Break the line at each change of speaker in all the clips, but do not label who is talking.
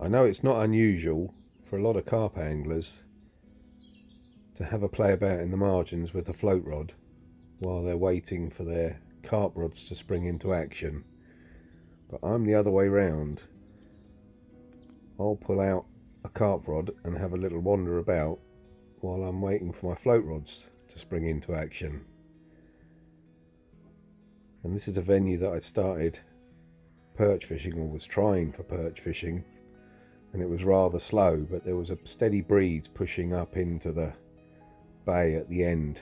I know it's not unusual for a lot of carp anglers to have a play about in the margins with the float rod while they're waiting for their carp rods to spring into action, but I'm the other way round. I'll pull out a carp rod and have a little wander about while I'm waiting for my float rods to spring into action. And this is a venue that I started perch fishing, or was trying for perch fishing, and it was rather slow, but there was a steady breeze pushing up into the bay at the end,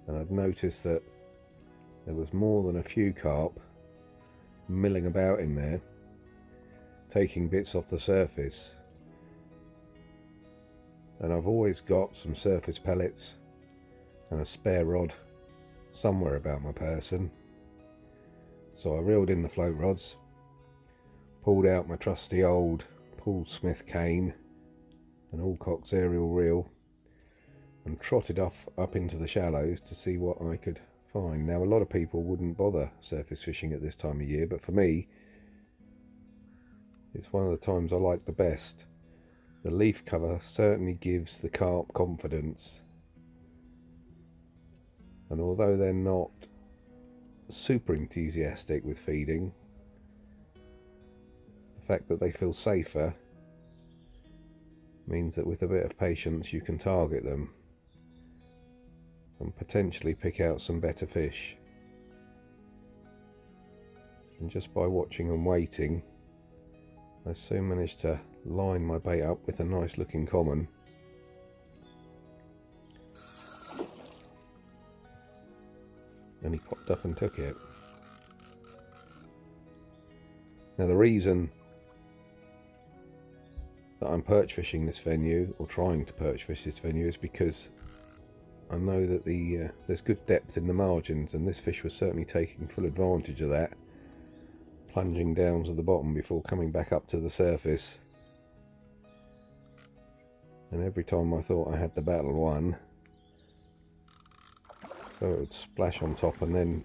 and I'd noticed that there was more than a few carp milling about in there, taking bits off the surface. And I've always got some surface pellets and a spare rod somewhere about my person, so I reeled in the float rods, pulled out my trusty old Paul Smith cane and Alcock's aerial reel, and trotted off up into the shallows to see what I could find. Now, a lot of people wouldn't bother surface fishing at this time of year, but for me it's one of the times I like the best. The leaf cover certainly gives the carp confidence, and although they're not super enthusiastic with feeding, the fact that they feel safer means that with a bit of patience you can target them and potentially pick out some better fish. And just by watching and waiting, I soon managed to line my bait up with a nice looking common. And he popped up and took it. Now, the reason that I'm perch fishing this venue, or trying to perch fish this venue, is because I know that there's good depth in the margins, and this fish was certainly taking full advantage of that, plunging down to the bottom before coming back up to the surface. And every time I thought I had the battle won, so it would splash on top and then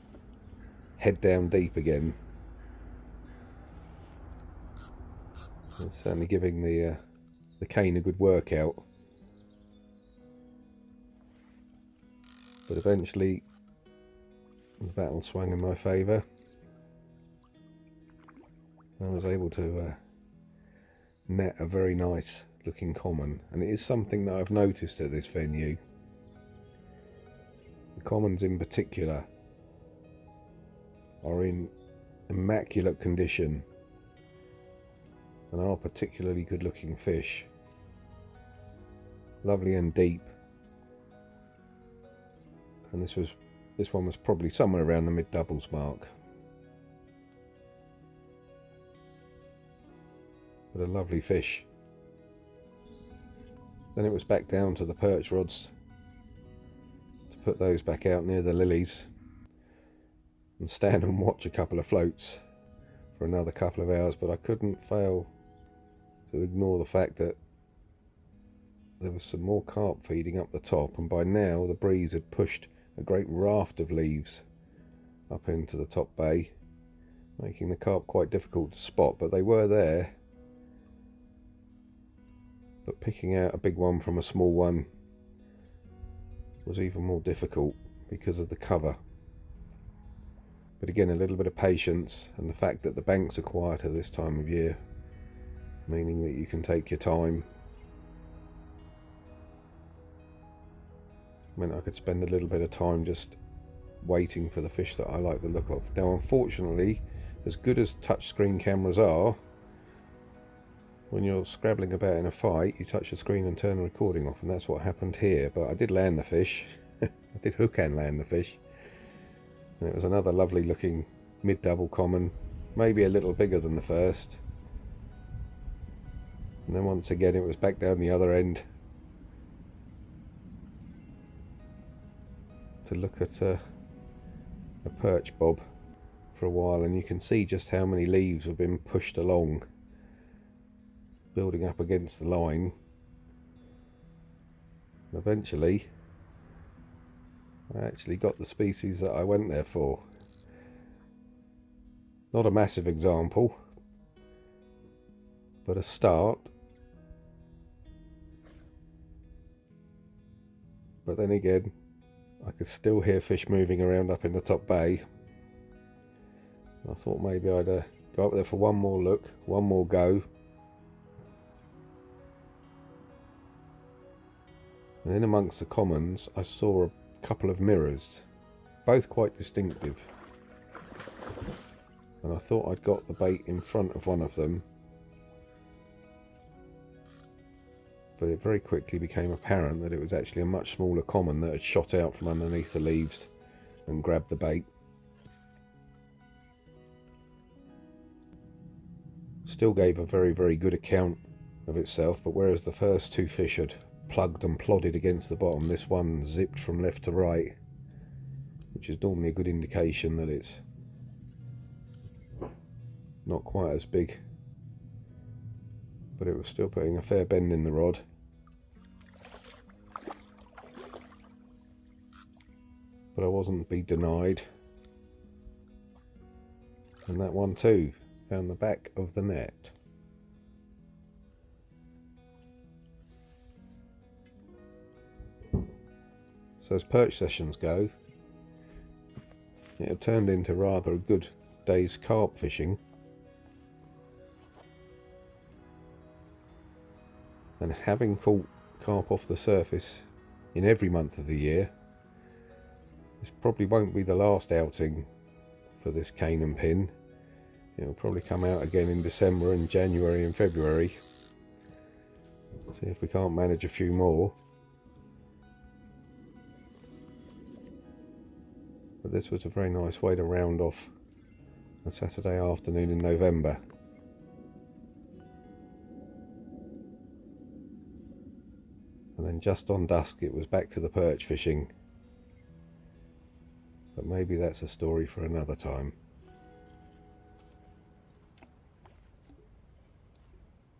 head down deep again. It's certainly giving the cane a good workout. But eventually the battle swung in my favour. I was able to net a very nice looking common, and it is something that I've noticed at this venue. The commons in particular are in immaculate condition and are particularly good looking fish. Lovely and deep. And this one was probably somewhere around the mid doubles mark. But a lovely fish. Then it was back down to the perch rods to put those back out near the lilies and stand and watch a couple of floats for another couple of hours. But I couldn't fail to ignore the fact that there was some more carp feeding up the top, and by now the breeze had pushed a great raft of leaves up into the top bay, making the carp quite difficult to spot. But they were there. But picking out a big one from a small one was even more difficult because of the cover. But again, a little bit of patience, and the fact that the banks are quieter this time of year, meaning that you can take your time, meant I could spend a little bit of time just waiting for the fish that I like the look of. Now, unfortunately, as good as touchscreen cameras are, when you're scrabbling about in a fight, you touch the screen and turn the recording off, and that's what happened here. But I did land the fish. I did hook and land the fish, and it was another lovely looking mid double common, maybe a little bigger than the first. And then once again it was back down the other end to look at a perch bob for a while, and you can see just how many leaves have been pushed along, building up against the line. And eventually I actually got the species that I went there for. Not a massive example, but a start. But then again, I could still hear fish moving around up in the top bay. I thought maybe I'd go up there for one more look, one more go. And in amongst the commons I saw a couple of mirrors, both quite distinctive. And I thought I'd got the bait in front of one of them, but it very quickly became apparent that it was actually a much smaller common that had shot out from underneath the leaves and grabbed the bait. Still gave a very, very good account of itself, but whereas the first two fish had plugged and plodded against the bottom, this one zipped from left to right, which is normally a good indication that it's not quite as big, but it was still putting a fair bend in the rod. But I wasn't to be denied, and that one too found the back of the net. So as perch sessions go, it had turned into rather a good day's carp fishing. And having caught carp off the surface in every month of the year, this probably won't be the last outing for this cane and pin. It'll probably come out again in December and January and February. See if we can't manage a few more. But this was a very nice way to round off a Saturday afternoon in November. And then just on dusk it was back to the perch fishing. But maybe that's a story for another time.